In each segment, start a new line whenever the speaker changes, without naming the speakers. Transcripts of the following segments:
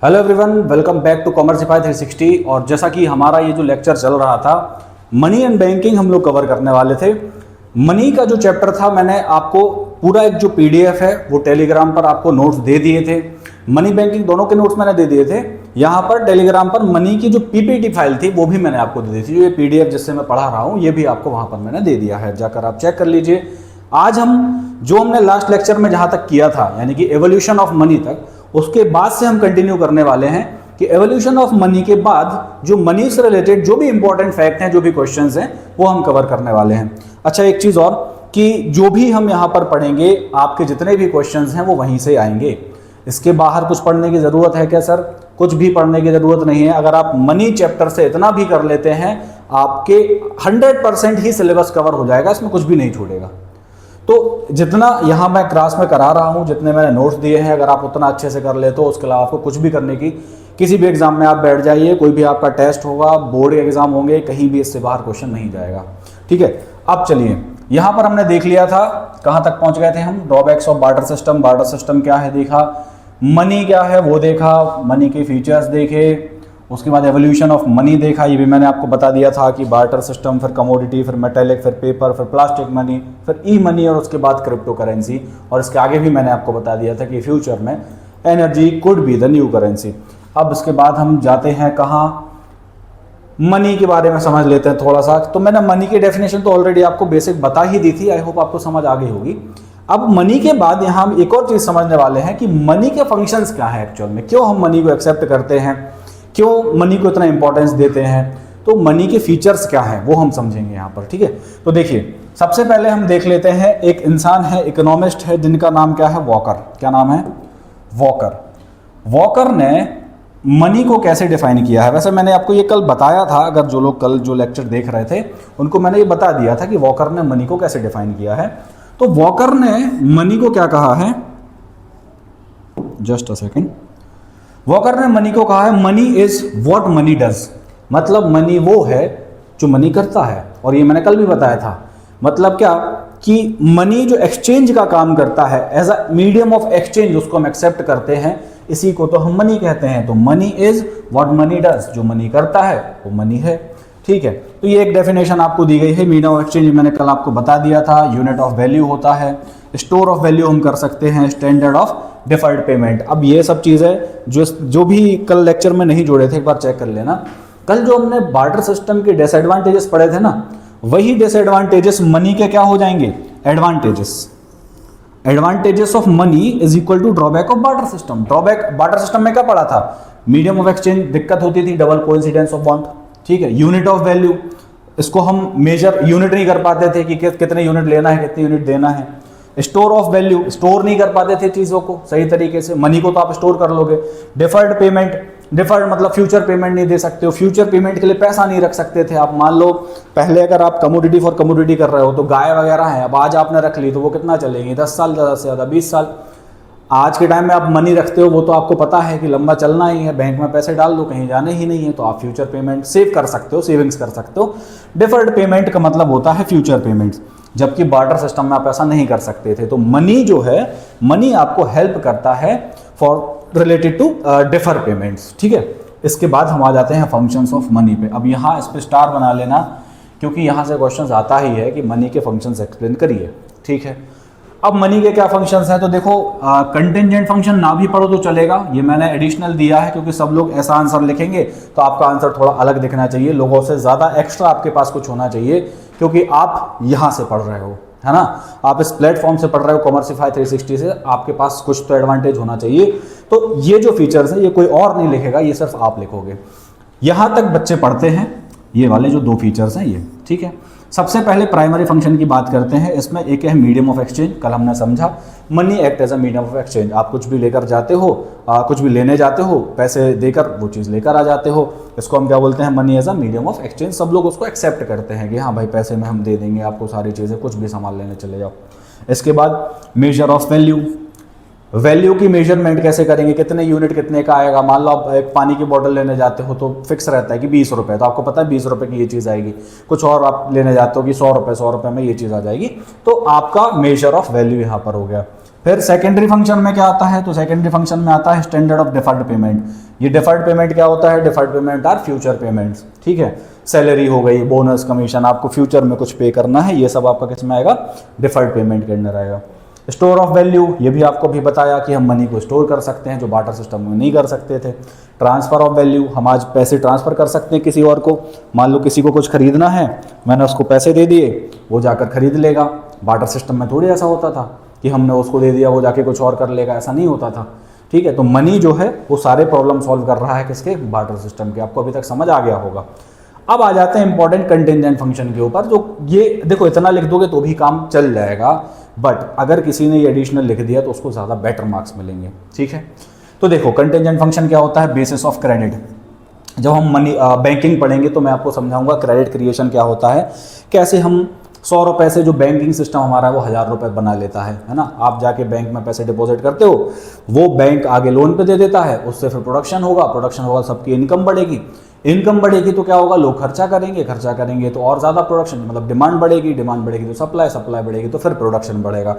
Hello everyone, welcome back to Commercify 360। और जैसा कि हमारा ये जो लेक्चर चल रहा था, मनी एंड बैंकिंग हम लोग कवर करने वाले थे। मनी का जो चैप्टर था, मैंने आपको पूरा एक जो पीडीएफ है वो टेलीग्राम पर आपको नोट्स दे दिए थे। मनी बैंकिंग दोनों के नोट्स मैंने दे दिए थे। यहाँ पर टेलीग्राम पर मनी की जो पीपीटी फाइल थी वो भी मैंने आपको दे दी थी। ये पीडीएफ जिससे मैं पढ़ा रहा हूँ ये भी आपको वहाँ पर मैंने दे दिया है, जाकर आप चेक कर लीजिए। आज हमने लास्ट लेक्चर में जहाँ तक किया था, यानी कि एवोल्यूशन ऑफ मनी तक, उसके बाद से हम कंटिन्यू करने वाले हैं कि एवोल्यूशन ऑफ मनी के बाद जो मनी से रिलेटेड जो भी इंपॉर्टेंट फैक्ट हैं, जो भी क्वेश्चंस हैं, वो हम कवर करने वाले हैं। अच्छा, एक चीज़ और कि जो भी हम यहाँ पर पढ़ेंगे, आपके जितने भी क्वेश्चंस हैं वो वहीं से आएंगे। इसके बाहर कुछ पढ़ने की ज़रूरत है क्या सर? कुछ भी पढ़ने की ज़रूरत नहीं है। अगर आप मनी चैप्टर से इतना भी कर लेते हैं, आपके 100% ही सिलेबस कवर हो जाएगा, इसमें कुछ भी नहीं छूटेगा। तो जितना यहाँ मैं क्लास में करा रहा हूँ, जितने मैंने नोट्स दिए हैं, अगर आप उतना अच्छे से कर ले तो उसके अलावा आपको कुछ भी करने की, किसी भी एग्जाम में आप बैठ जाइए, कोई भी आपका टेस्ट होगा, बोर्ड के एग्जाम होंगे, कहीं भी इससे बाहर क्वेश्चन नहीं जाएगा। ठीक है, अब चलिए, यहाँ पर हमने देख लिया था, कहाँ तक पहुँच गए थे हम? Drawbacks of barter system. Barter system क्या है देखा, मनी क्या है वो देखा, मनी के फीचर्स देखे, उसके बाद एवोल्यूशन ऑफ मनी देखा। ये भी मैंने आपको बता दिया था कि बार्टर सिस्टम, फिर कमोडिटी, फिर मेटेलिक, फिर पेपर, फिर प्लास्टिक मनी, फिर ई मनी, और उसके बाद क्रिप्टो करेंसी। और इसके आगे भी मैंने आपको बता दिया था कि फ्यूचर में energy could be the new currency. अब इसके बाद हम जाते हैं कहाँ? मनी के बारे में समझ लेते हैं थोड़ा सा। तो मैंने मनी की डेफिनेशन तो ऑलरेडी आपको बेसिक बता ही दी थी, आई होप आपको समझ आ गई होगी। अब मनी के बाद यहाँ हम एक और चीज़ समझने वाले हैं कि मनी के फंक्शंस क्या है एक्चुअल में, क्यों हम मनी को एक्सेप्ट करते हैं, क्यों मनी को इतना इंपॉर्टेंस देते हैं। तो मनी के फीचर्स क्या हैं वो हम समझेंगे यहाँ पर। ठीक है, तो देखिए, सबसे पहले हम देख लेते हैं, एक इंसान है, इकोनॉमिस्ट है, जिनका नाम क्या है? वॉकर। क्या नाम है? वॉकर। वॉकर ने मनी को कैसे डिफाइन किया है? वैसे मैंने आपको ये कल बताया था, अगर जो लोग कल जो लेक्चर देख रहे थे उनको मैंने ये बता दिया था कि वॉकर ने मनी को कैसे डिफाइन किया है। तो वॉकर ने मनी को क्या कहा है? Just a second. वॉकर ने मनी को कहा है, money is what money does. मतलब मनी वो है जो मनी करता है। और ये मैंने कल भी बताया था। मतलब क्या कि मनी जो एक्सचेंज का काम करता है, as a medium of exchange उसको हम एक्सेप्ट करते हैं, इसी को तो हम मनी कहते हैं। तो money is what money does, जो मनी करता है वो मनी है। ठीक है, तो ये एक डेफिनेशन आपको दी गई है। मीडियम ऑफ एक्सचेंज मैंने कल आपको बता दिया था। यूनिट ऑफ वैल्यू होता है, स्टोर ऑफ वैल्यू हम कर सकते हैं, स्टैंडर्ड ऑफ डिफर्ड पेमेंट। अब ये सब चीज़ें जो भी कल लेक्चर में नहीं जोड़े थे, एक बार चेक कर लेना। कल जो हमने बार्टर सिस्टम के डिसएडवांटेजेस पढ़े थे ना, वही डिसएडवांटेजेस मनी के क्या हो जाएंगे? Advantages. Advantages of money is equal to drawback of barter system. Drawback barter system में क्या पढ़ा था? मीडियम ऑफ एक्सचेंज, दिक्कत होती थी, डबल कोइंसिडेंस ऑफ बॉन्ड। ठीक है, यूनिट ऑफ वैल्यू, इसको हम मेजर यूनिट नहीं कर पाते थे कि कितने यूनिट लेना है, कितने यूनिट देना है। स्टोर ऑफ वैल्यू, स्टोर नहीं कर पाते थे चीज़ों को सही तरीके से। मनी को तो आप स्टोर कर लोगे। डिफर्ड पेमेंट, डिफर्ड मतलब फ्यूचर पेमेंट नहीं दे सकते हो, फ्यूचर पेमेंट के लिए पैसा नहीं रख सकते थे आप। मान लो पहले अगर आप कमोडिटी फॉर कमोडिटी कर रहे हो तो गाय वगैरह है, अब आज आपने रख ली तो वो कितना चलेगी? 10 साल, ज़्यादा से ज़्यादा 20 साल। आज के टाइम में आप मनी रखते हो, वो तो आपको पता है कि लंबा चलना ही है, बैंक में पैसे डाल दो, कहीं जाने ही नहीं है, तो आप फ्यूचर पेमेंट सेव कर सकते हो, सेविंग्स कर सकते हो। डिफर्ड पेमेंट का मतलब होता है फ्यूचर पेमेंट्स, जबकि बार्टर सिस्टम में आप ऐसा नहीं कर सकते थे। तो मनी जो है, मनी आपको हेल्प करता है for related to differ payments. ठीक है, इसके बाद हम आ जाते हैं फंक्शंस ऑफ मनी पे। अब यहाँ इस पर स्टार बना लेना, क्योंकि यहाँ से क्वेश्चन आता ही है कि मनी के फंक्शंस एक्सप्लेन करिए। ठीक है, अब मनी के क्या फंक्शंस हैं? तो देखो, कंटिंजेंट फंक्शन ना भी पढ़ो तो चलेगा, ये मैंने एडिशनल दिया है, क्योंकि सब लोग ऐसा आंसर लिखेंगे तो आपका आंसर थोड़ा अलग दिखना चाहिए, लोगों से ज़्यादा एक्स्ट्रा आपके पास कुछ होना चाहिए, क्योंकि आप यहाँ से पढ़ रहे हो, है ना, आप इस प्लेटफॉर्म से पढ़ रहे हो, कॉमर्सिफाई 360 से, आपके पास कुछ तो एडवांटेज होना चाहिए। तो ये जो फीचर्स हैं ये कोई और नहीं लिखेगा, ये सिर्फ आप लिखोगे। यहाँ तक बच्चे पढ़ते हैं, ये वाले जो 2 फीचर्स हैं ये। ठीक है, सबसे पहले प्राइमरी फंक्शन की बात करते हैं। इसमें एक है मीडियम ऑफ एक्सचेंज, कल हमने समझा। Money act as a medium of exchange. आप कुछ भी लेकर जाते हो, कुछ भी लेने जाते हो, पैसे देकर वो चीज़ लेकर आ जाते हो, इसको हम क्या बोलते हैं? Money as a medium of exchange. सब लोग उसको एक्सेप्ट करते हैं कि हाँ भाई, पैसे में हम दे देंगे आपको सारी चीज़ें, कुछ भी सामान लेने चले जाओ। इसके बाद मेजर ऑफ वैल्यू। वैल्यू की मेजरमेंट कैसे करेंगे? कितने यूनिट कितने का आएगा? मान लो आप एक पानी की बोतल लेने जाते हो तो फिक्स रहता है कि 20 रुपये, तो आपको पता है 20 रुपये की ये चीज़ आएगी। कुछ और आप लेने जाते हो कि 100 रुपये में ये चीज़ आ जाएगी, तो आपका मेजर ऑफ वैल्यू यहाँ पर हो गया। फिर सेकेंडरी फंक्शन में क्या आता है, तो सेकेंडरी फंक्शन में आता है स्टैंडर्ड ऑफ डिफर्ड पेमेंट। ये डिफर्ड पेमेंट क्या होता है, deferred payment are future payments, ठीक है। सैलरी हो गई, बोनस, कमीशन, आपको फ्यूचर में कुछ पे करना है, ये सब आपका किस में आएगा, डिफर्ड पेमेंट के अंदर आएगा। स्टोर ऑफ वैल्यू, ये भी आपको भी बताया कि हम मनी को स्टोर कर सकते हैं, जो बार्टर सिस्टम में नहीं कर सकते थे। ट्रांसफर ऑफ वैल्यू, हम आज पैसे ट्रांसफर कर सकते हैं किसी और को। मान लो किसी को कुछ खरीदना है, मैंने उसको पैसे दे दिए, वो जाकर खरीद लेगा। बार्टर सिस्टम में थोड़ी ऐसा होता था कि हमने उसको दे दिया वो जाके कुछ और कर लेगा, ऐसा नहीं होता था, ठीक है। तो मनी जो है वो सारे प्रॉब्लम सॉल्व कर रहा है किसके, बार्टर सिस्टम के। आपको अभी तक समझ आ गया होगा। अब आ जाते हैं इंपॉर्टेंट कंटिंजेंट फंक्शन के ऊपर, जो ये देखो इतना लिख दोगे तो भी काम चल जाएगा, बट अगर किसी ने ये एडिशनल लिख दिया तो उसको ज़्यादा बेटर मार्क्स मिलेंगे, ठीक है। तो देखो कंटिंजेंट फंक्शन क्या होता है, बेसिस ऑफ क्रेडिट। जब हम मनी बैंकिंग पढ़ेंगे तो मैं आपको समझाऊंगा क्रेडिट क्रिएशन क्या होता है, कैसे हम 100 रुपये से जो बैंकिंग सिस्टम हमारा है वो 1000 रुपये बना लेता है ना। आप जाके बैंक में पैसे डिपॉजिट करते हो, वो बैंक आगे लोन पे दे देता है, उससे फिर प्रोडक्शन होगा, सबकी इनकम बढ़ेगी, इनकम बढ़ेगी तो क्या होगा, लोग खर्चा करेंगे तो और ज़्यादा प्रोडक्शन, मतलब डिमांड बढ़ेगी तो सप्लाई बढ़ेगी तो फिर प्रोडक्शन बढ़ेगा।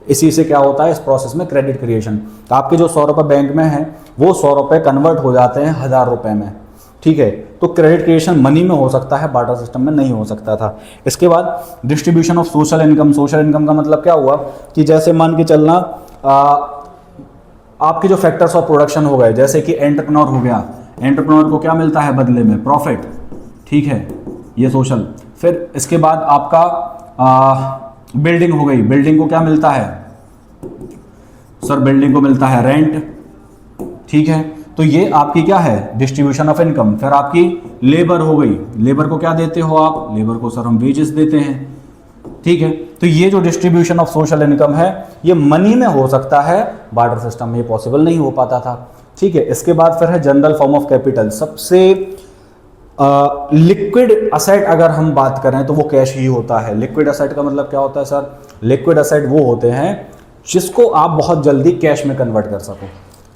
इसी से क्या होता है, इस प्रोसेस में क्रेडिट क्रिएशन। आपके जो 100 रुपये बैंक में है वो 100 रुपये कन्वर्ट हो जाते हैं 1000 रुपये में, ठीक है। तो क्रेडिट क्रिएशन मनी में हो सकता है, बार्टर सिस्टम में नहीं हो सकता था। इसके बाद distribution of social income. Social income का मतलब क्या हुआ कि जैसे मान के चलना आपके जो फैक्टर्स ऑफ प्रोडक्शन हो गए, जैसे कि एंटरप्रेन्योर हो गया, एंटरप्रेन्योर को क्या मिलता है बदले में, प्रॉफिट, ठीक है, ये सोशल। फिर इसके बाद आपका बिल्डिंग हो गई, बिल्डिंग को क्या मिलता है सर, बिल्डिंग को मिलता है रेंट, ठीक है। तो ये आपकी क्या है, डिस्ट्रीब्यूशन ऑफ इनकम। फिर आपकी लेबर हो गई, लेबर को क्या देते हो आप, लेबर को सर हम वेजेस देते हैं, ठीक है। तो ये जो डिस्ट्रीब्यूशन ऑफ सोशल इनकम है ये मनी में हो सकता है, बार्टर सिस्टम में ये पॉसिबल नहीं हो पाता था, ठीक है। इसके बाद फिर है जनरल फॉर्म ऑफ कैपिटल। सबसे लिक्विड असेट अगर हम बात करें तो वो कैश ही होता है। लिक्विड असेट का मतलब क्या होता है सर, लिक्विड असेट वो होते हैं जिसको आप बहुत जल्दी कैश में कन्वर्ट कर सको,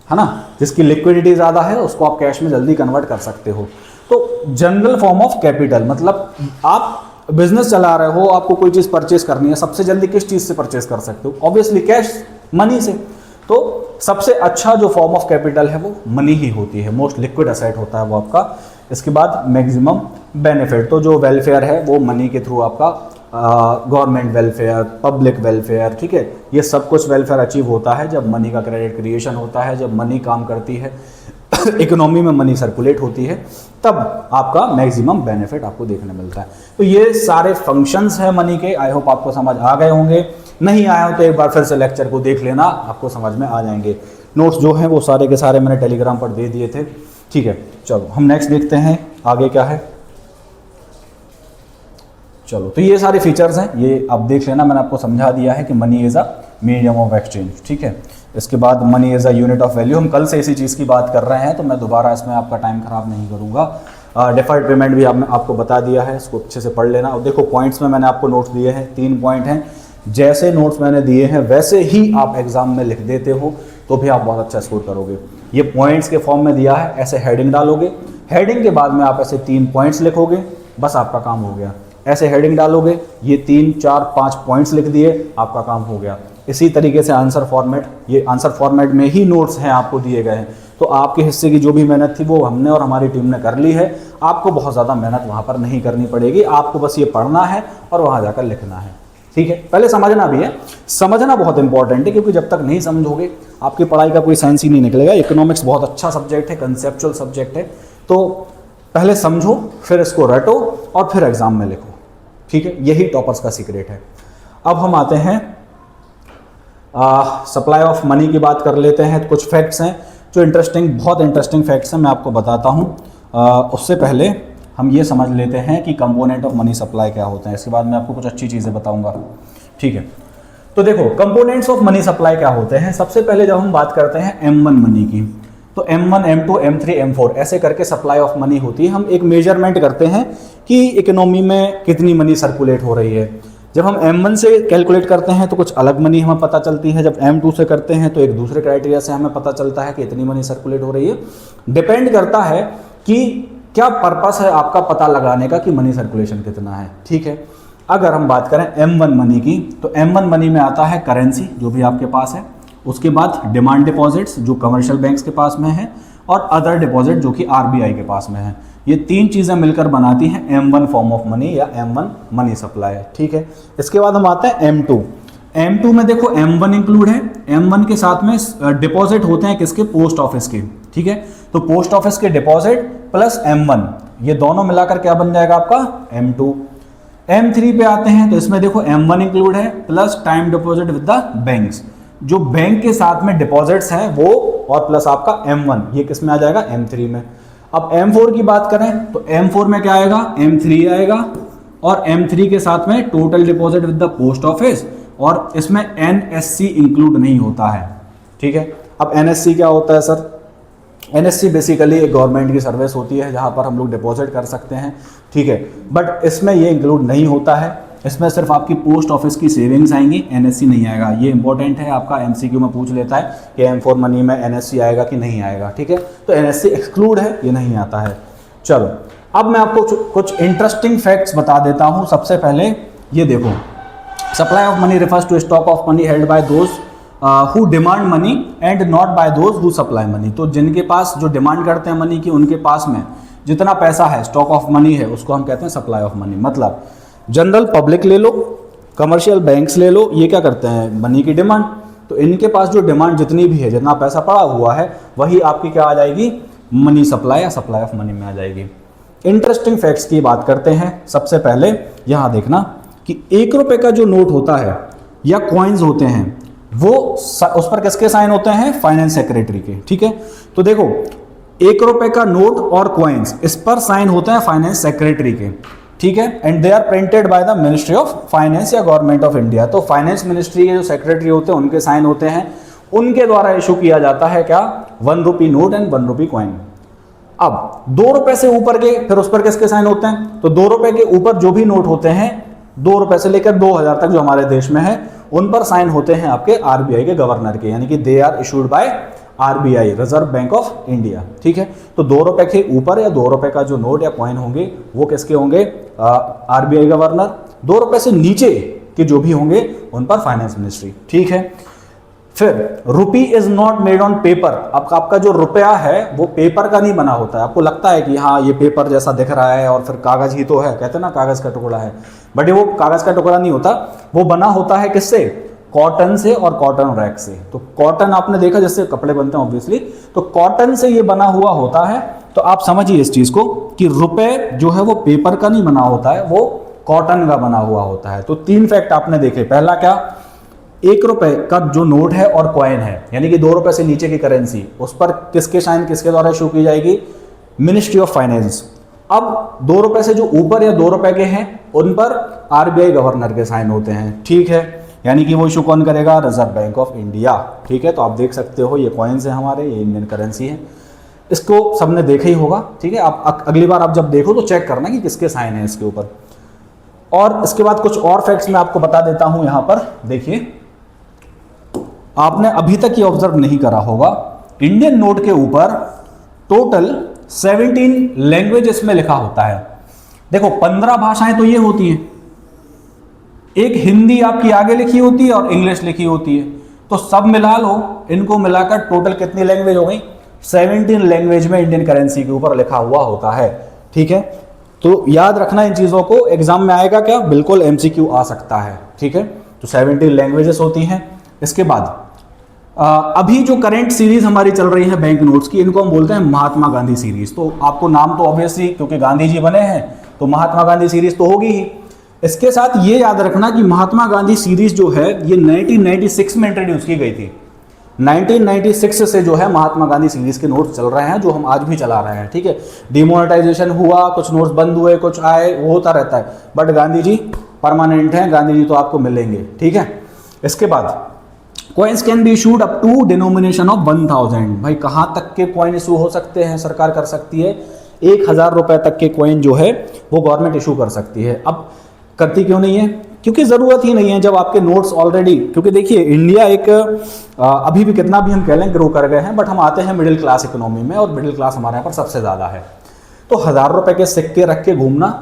है ना, जिसकी लिक्विडिटी ज़्यादा है उसको आप कैश में जल्दी कन्वर्ट कर सकते हो। तो जनरल फॉर्म ऑफ कैपिटल मतलब आप बिजनेस चला रहे हो, आपको कोई चीज़ परचेस करनी है, सबसे जल्दी किस चीज़ से परचेस कर सकते हो, ऑब्वियसली कैश, मनी से। तो सबसे अच्छा जो फॉर्म ऑफ कैपिटल है वो मनी ही होती है, मोस्ट लिक्विड असेट होता है वो आपका। इसके बाद मैक्सिमम बेनिफिट, तो जो वेलफेयर है वो मनी के थ्रू आपका गवर्नमेंट वेलफेयर, पब्लिक वेलफेयर, ठीक है, ये सब कुछ वेलफेयर अचीव होता है जब मनी का क्रेडिट क्रिएशन होता है, जब मनी काम करती है इकोनॉमी में, मनी सर्कुलेट होती है, तब आपका मैक्सिमम बेनिफिट आपको देखने मिलता है। तो ये सारे फंक्शंस हैं मनी के। आई होप आपको समझ आ गए होंगे, नहीं आया हो तो एक बार फिर से लेक्चर को देख लेना, आपको समझ में आ जाएंगे। नोट्स जो हैं वो सारे के सारे मैंने टेलीग्राम पर दे दिए थे, ठीक है। चलो हम नेक्स्ट देखते हैं आगे क्या है। चलो तो ये सारे फीचर्स हैं, ये आप देख लेना, मैंने आपको समझा दिया है कि money is a medium of exchange, ठीक है। इसके बाद money is a unit of value. हम कल से इसी चीज़ की बात कर रहे हैं तो मैं दोबारा इसमें आपका टाइम खराब नहीं करूँगा। डिफर्ड पेमेंट भी आपको बता दिया है, इसको अच्छे से पढ़ लेना। और देखो पॉइंट्स में मैंने आपको नोट्स दिए हैं, 3 पॉइंट हैं, जैसे नोट्स मैंने दिए हैं वैसे ही आप एग्जाम में लिख देते हो तो भी आप बहुत अच्छा स्कोर करोगे। ये पॉइंट्स के फॉर्म में दिया है, ऐसे हेडिंग डालोगे, हेडिंग के बाद में आप ऐसे 3 पॉइंट्स लिखोगे, बस आपका काम हो गया। ऐसे हेडिंग डालोगे, ये 3, 4, 5 पॉइंट्स लिख दिए, आपका काम हो गया। इसी तरीके से आंसर फॉर्मेट, ये आंसर फॉर्मेट में ही नोट्स हैं आपको दिए गए हैं, तो आपके हिस्से की जो भी मेहनत थी वो हमने और हमारी टीम ने कर ली है। आपको बहुत ज़्यादा मेहनत वहाँ पर नहीं करनी पड़ेगी, आपको बस ये पढ़ना है और वहाँ जाकर लिखना है, ठीक है। पहले समझना भी है, समझना बहुत इंपॉर्टेंट है, क्योंकि जब तक नहीं समझोगे आपकी पढ़ाई का कोई सेंस ही नहीं निकलेगा। इकोनॉमिक्स बहुत अच्छा सब्जेक्ट है, कंसेप्चुअल सब्जेक्ट है, तो पहले समझो, फिर इसको रटो और फिर एग्जाम में लिखो, ठीक है। यही टॉपर्स का सीक्रेट है। अब हम आते हैं सप्लाई ऑफ मनी की बात कर लेते हैं। तो कुछ फैक्ट्स हैं जो बहुत इंटरेस्टिंग फैक्ट्स हैं, मैं आपको बताता हूँ। उससे पहले हम ये समझ लेते हैं कि कंपोनेंट ऑफ मनी सप्लाई क्या होते हैं, इसके बाद मैं आपको कुछ अच्छी चीज़ें बताऊंगा, ठीक है। तो देखो कंपोनेंट्स ऑफ मनी सप्लाई क्या होते हैं। सबसे पहले जब हम बात करते हैं M1 मनी की, तो M1, M2, M3, M4 ऐसे करके सप्लाई ऑफ मनी होती है। हम एक मेजरमेंट करते हैं कि इकोनॉमी में कितनी मनी सर्कुलेट हो रही है। जब हम M1 से कैलकुलेट करते हैं तो कुछ अलग मनी हमें पता चलती है, जब M2 से करते हैं तो एक दूसरे क्राइटेरिया से हमें पता चलता है कि इतनी मनी सर्कुलेट हो रही है। डिपेंड करता है कि क्या पर्पस है आपका पता लगाने का कि मनी सर्कुलेशन कितना है, ठीक है। अगर हम बात करें M1 मनी की, तो M1 मनी में आता है करेंसी जो भी आपके पास है, उसके बाद डिमांड डिपॉजिट्स जो कमर्शियल बैंक्स के पास में है, और अदर डिपॉजिट जो कि आरबीआई के पास में है। ये तीन चीज़ें मिलकर बनाती हैं M1 फॉर्म ऑफ मनी या M1 मनी सप्लाई, ठीक है। इसके बाद हम आते हैं M2। M2 में देखो M1 इंक्लूड है, M1 के साथ में डिपॉजिट होते हैं किसके, पोस्ट ऑफिस के, ठीक है। तो पोस्ट ऑफिस के डिपॉजिट प्लस M1 ये दोनों मिलाकर क्या बन जाएगा आपका M2। M3 पे आते हैं तो इसमें देखो M1 इंक्लूड है plus time deposit with the banks, जो बैंक के साथ में डिपॉजिट्स हैं वो, और प्लस आपका M1 ये किस में आ जाएगा, M3 में। अब M4 की बात करें तो M4 में क्या आएगा, M3 आएगा, और M3 के साथ में total deposit with the post office, और इसमें NSC इंक्लूड नहीं होता है, ठीक है। अब NSC क्या होता है सर, NSC बेसिकली एक गवर्नमेंट की सर्विस होती है जहां पर हम लोग डिपॉजिट कर सकते हैं, ठीक है, बट इसमें ये इंक्लूड नहीं होता है। इसमें सिर्फ आपकी पोस्ट ऑफिस की सेविंग्स आएंगी, NSC नहीं आएगा। ये इंपॉर्टेंट है, आपका MCQ में पूछ लेता है कि M4 मनी में NSC आएगा कि नहीं आएगा, ठीक है। तो NSC एक्सक्लूड है, ये नहीं आता है। चलो अब मैं आपको कुछ इंटरेस्टिंग फैक्ट्स बता देता हूँ। सबसे पहले ये देखो, supply of money refers to stock of money held by those who demand money and not by those who supply money. तो जिनके पास जो डिमांड करते हैं मनी की, उनके पास में जितना पैसा है, स्टॉक ऑफ मनी है, उसको हम कहते हैं सप्लाई ऑफ मनी। मतलब जनरल पब्लिक ले लो, कमर्शियल बैंक्स ले लो, ये क्या करते हैं, मनी की डिमांड, तो इनके पास जो डिमांड जितनी भी है, जितना पैसा पड़ा हुआ है, वही आपकी क्या आ जाएगी, मनी सप्लाई या सप्लाई ऑफ मनी में आ जाएगी। इंटरेस्टिंग फैक्ट्स की बात करते हैं। सबसे पहले यहाँ देखना कि 1 रुपए का जो नोट होता है या कॉइन्स होते हैं, वो उस पर किसके साइन होते हैं, फाइनेंस सेक्रेटरी के, ठीक है। तो देखो 1 रुपए का नोट और कॉइन्स, इस पर साइन होते हैं फाइनेंस सेक्रेटरी के, ठीक है, and they are printed by the ministry of finance या गवर्नमेंट ऑफ इंडिया। तो फाइनेंस मिनिस्ट्री के जो सेक्रेटरी होते हैं उनके साइन होते हैं, उनके द्वारा इशू किया जाता है क्या, 1 rupee note and 1 rupee coin. अब 2 रुपए से ऊपर के फिर उस पर किसके साइन होते हैं, तो 2 रुपए के ऊपर जो भी नोट होते हैं, 2 रुपए से लेकर 2000 तक जो हमारे देश में है, उन पर साइन होते हैं आपके आरबीआई के गवर्नर के, यानी कि they are issued by RBI, reserve bank of India, ठीक है। तो 2 रुपए के ऊपर या 2 रुपए का जो नोट या कॉइन होंगे वो किसके होंगे, आरबीआई गवर्नर। 2 रुपए से नीचे के जो भी होंगे उन पर फाइनेंस मिनिस्ट्री, ठीक है। फिर रुपी is not made on paper. आपका जो रुपया है वो पेपर का नहीं बना होता है। आपको लगता है कि हाँ ये पेपर जैसा दिख रहा है और फिर कागज ही तो है, कहते हैं ना कागज का टुकड़ा है, बट ये वो कागज का टुकड़ा नहीं होता, वो बना होता है किससे, कॉटन से और कॉटन रैक से। तो कॉटन आपने देखा जिससे कपड़े बनते हैं ऑब्वियसली, तो कॉटन से ये बना हुआ होता है। तो आप समझिए इस चीज को कि रुपए जो है वो पेपर का नहीं बना होता है, वो कॉटन का बना हुआ होता है। तो 3 फैक्ट आपने देखे। पहला क्या, 1 रुपए का जो नोट है और कॉइन है, यानी कि 2 रुपए से नीचे की करेंसी, उस पर किसके साइन किसके द्वारा इशू की जाएगी, मिनिस्ट्री ऑफ फाइनेंस। अब 2 रुपए से जो ऊपर या 2 रुपए के हैं उन पर आरबीआई गवर्नर के साइन होते हैं, ठीक है, यानी कि वो इशू कौन करेगा, रिजर्व बैंक ऑफ इंडिया, ठीक है। तो आप देख सकते हो ये कॉइन्स हैं हमारे, ये इंडियन करेंसी है, इसको सबने देखा ही होगा, ठीक है। आप अगली बार आप जब देखो तो चेक करना कि किसके साइन है इसके ऊपर। और इसके बाद कुछ और फैक्ट्स मैं आपको बता देता हूं। यहां पर देखिए, आपने अभी तक ये ऑब्जर्व नहीं करा होगा, इंडियन नोट के ऊपर टोटल 17 लैंग्वेज इसमें लिखा होता है। देखो 15 भाषाएं तो ये होती हैं, एक हिंदी आपकी आगे लिखी होती है और इंग्लिश लिखी होती है, तो सब मिला लो, इनको मिलाकर टोटल कितनी लैंग्वेज हो गई, 17 लैंग्वेज में इंडियन करेंसी के ऊपर लिखा हुआ होता है, ठीक है। तो याद रखना इन चीजों को, एग्जाम में आएगा क्या, बिल्कुल MCQ आ सकता है, ठीक है। तो 17 लैंग्वेजेस होती हैं। इसके बाद अभी जो करंट सीरीज हमारी चल रही है बैंक नोट्स की, इनको हम बोलते हैं महात्मा गांधी सीरीज। तो आपको नाम तो ऑब्वियसली क्योंकि गांधी जी बने हैं तो महात्मा गांधी सीरीज तो होगी ही। इसके साथ ये याद रखना कि महात्मा गांधी सीरीज जो है ये 1996 में इंट्रोड्यूस की गई थी। 1996 से जो है महात्मा गांधी सीरीज के नोट्स चल रहे हैं, जो हम आज भी चला रहे हैं, ठीक है। डिमोनेटाइजेशन हुआ, कुछ नोट्स बंद हुए, कुछ आए, वो होता रहता है, बट गांधी जी परमानेंट हैं, गांधी जी तो आपको मिलेंगे, ठीक है। इसके बाद coins can be issued up to denomination of 1000। भाई कहाँ तक के कॉइन इशू हो सकते हैं, सरकार कर सकती है, 1000 रुपए तक के कॉइन जो है वो गवर्नमेंट इशू कर सकती है। अब करती क्यों नहीं है, क्योंकि जरूरत ही नहीं है, जब आपके नोट्स ऑलरेडी, क्योंकि देखिए इंडिया एक अभी भी कितना भी हम कह लें ग्रो कर गए हैं, बट हम आते हैं मिडिल क्लास इकोनॉमी में और मिडिल क्लास हमारे यहाँ पर सबसे ज़्यादा है। तो 1000 रुपए के सिक्के रख के घूमना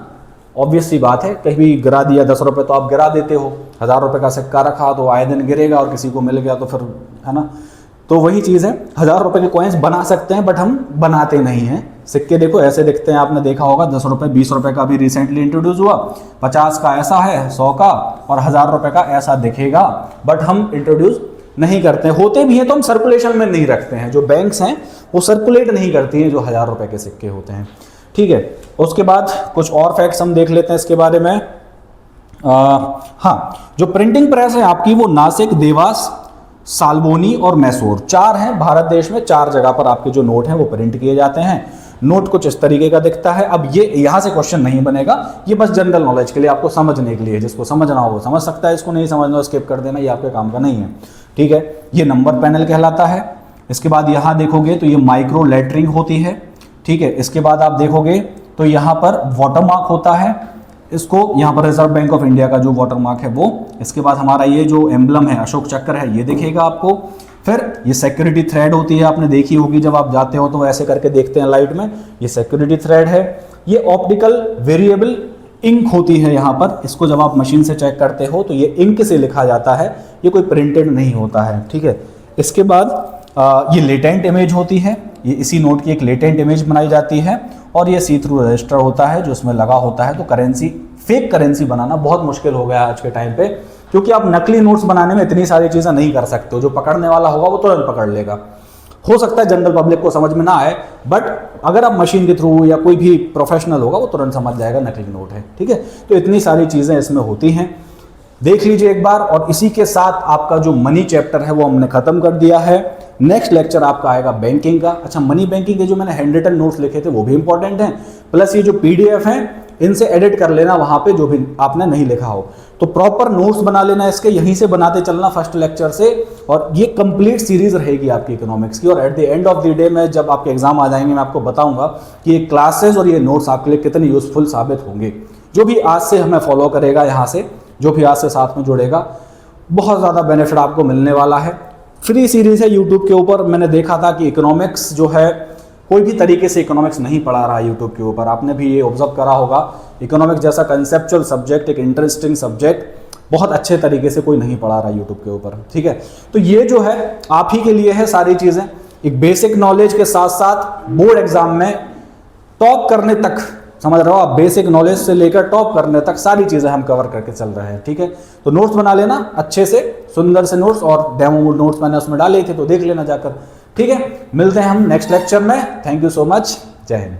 ऑब्वियस सी बात है, कहीं भी गिरा दिया 10 रुपये तो आप गिरा देते हो, 1000 रुपये का सिक्का रखा तो आए दिन गिरेगा और किसी को मिल गया तो फिर, है ना। तो वही चीज़ है, 1000 रुपये के कॉइन्स बना सकते हैं बट हम बनाते नहीं हैं। सिक्के देखो ऐसे दिखते हैं, आपने देखा होगा 10 रुपये 20 रुपये का भी रिसेंटली इंट्रोड्यूस हुआ, 50 का ऐसा है, 100 का और 1000 रुपये का ऐसा दिखेगा, बट हम इंट्रोड्यूस नहीं करते। होते भी हैं तो हम सर्कुलेशन में नहीं रखते हैं। जो बैंक्स हैं वो सर्कुलेट नहीं करती हैं जो 1000 रुपये के सिक्के होते हैं, ठीक है। उसके बाद कुछ और फैक्ट्स हम देख लेते हैं इसके बारे में। हाँ, जो प्रिंटिंग प्रेस है आपकी वो नासिक, देवास, साल्बोनी और मैसूर 4 हैं। भारत देश में 4 जगह पर आपके जो नोट हैं वो प्रिंट किए जाते हैं। नोट कुछ इस तरीके का दिखता है। अब ये यहाँ से क्वेश्चन नहीं बनेगा, ये बस जनरल नॉलेज के लिए, आपको समझने के लिए, जिसको समझना हो वो समझ सकता है, इसको नहीं समझना स्किप कर देना, ये आपके काम का नहीं है, ठीक है। ये नंबर पैनल कहलाता है। इसके बाद यहाँ देखोगे तो ये माइक्रो लेटरिंग होती है, ठीक है। इसके बाद आप देखोगे तो यहाँ पर वाटरमार्क होता है, इसको यहाँ पर रिजर्व बैंक ऑफ इंडिया का जो वाटरमार्क है वो। इसके बाद हमारा ये जो एम्बलम है अशोक चक्र है ये दिखेगा आपको। फिर ये सिक्योरिटी थ्रेड होती है, आपने देखी होगी जब आप जाते हो तो ऐसे करके देखते हैं लाइट में, ये सिक्योरिटी थ्रेड है। ये ऑप्टिकल वेरिएबल इंक होती है यहाँ पर, इसको जब आप मशीन से चेक करते हो तो ये इंक से लिखा जाता है, ये कोई प्रिंटेड नहीं होता है, ठीक है। इसके बाद ये लेटेंट इमेज होती है, ये इसी नोट की एक लेटेंट इमेज बनाई जाती है। और ये सी थ्रू रजिस्टर होता है जो उसमें लगा होता है। तो करेंसी, फेक करेंसी बनाना बहुत मुश्किल हो गया है आज के टाइम पे, क्योंकि आप नकली नोट्स बनाने में इतनी सारी चीज़ें नहीं कर सकते हो। जो पकड़ने वाला होगा वो तुरंत पकड़ लेगा। हो सकता है जनरल पब्लिक को समझ में ना आए, बट अगर आप मशीन के थ्रू या कोई भी प्रोफेशनल होगा वो तुरंत समझ जाएगा नकली नोट है, ठीक है। तो इतनी सारी चीज़ें इसमें होती हैं, देख लीजिए एक बार। और इसी के साथ आपका जो मनी चैप्टर है वो हमने खत्म कर दिया है। नेक्स्ट लेक्चर आपका आएगा बैंकिंग का। अच्छा, मनी बैंकिंग के जो मैंने हैंड रिटन नोट्स लिखे थे वो भी इंपॉर्टेंट हैं, प्लस ये जो पीडीएफ हैं इनसे एडिट कर लेना वहां पे जो भी आपने नहीं लिखा हो। तो प्रॉपर नोट्स बना लेना इसके, यहीं से बनाते चलना फर्स्ट लेक्चर से। और ये कंप्लीट सीरीज रहेगी आपकी इकोनॉमिक्स की। और at the end of the day में जब आपके एग्जाम आ जाएंगे मैं आपको बताऊंगा कि ये क्लासेस और ये नोट्स आपके लिए कितने यूजफुल साबित होंगे। जो भी आज से हमें फॉलो करेगा, यहाँ से जो भी आज से साथ में जुड़ेगा, बहुत ज़्यादा बेनिफिट आपको मिलने वाला है। फ्री सीरीज है यूट्यूब के ऊपर। मैंने देखा था कि इकोनॉमिक्स जो है कोई भी तरीके से इकोनॉमिक्स नहीं पढ़ा रहा है यूट्यूब के ऊपर, आपने भी ये ऑब्जर्व करा होगा। इकोनॉमिक्स जैसा कंसेप्चुअल सब्जेक्ट, एक इंटरेस्टिंग सब्जेक्ट बहुत अच्छे तरीके से कोई नहीं पढ़ा रहा है यूट्यूब के ऊपर, ठीक है। तो ये जो है आप ही के लिए है सारी चीज़ें। एक बेसिक नॉलेज के साथ साथ बोर्ड एग्जाम में टॉप करने तक, समझ रहे हो आप, बेसिक नॉलेज से लेकर टॉप करने तक सारी चीज़ें हम कवर करके चल रहे हैं, ठीक है। तो नोट्स बना लेना अच्छे से, सुंदर से नोट्स, और डेमो नोट्स मैंने उसमें डाले थे तो देख लेना जाकर, ठीक है। मिलते हैं हम नेक्स्ट लेक्चर में। थैंक यू सो मच, जय हिंद।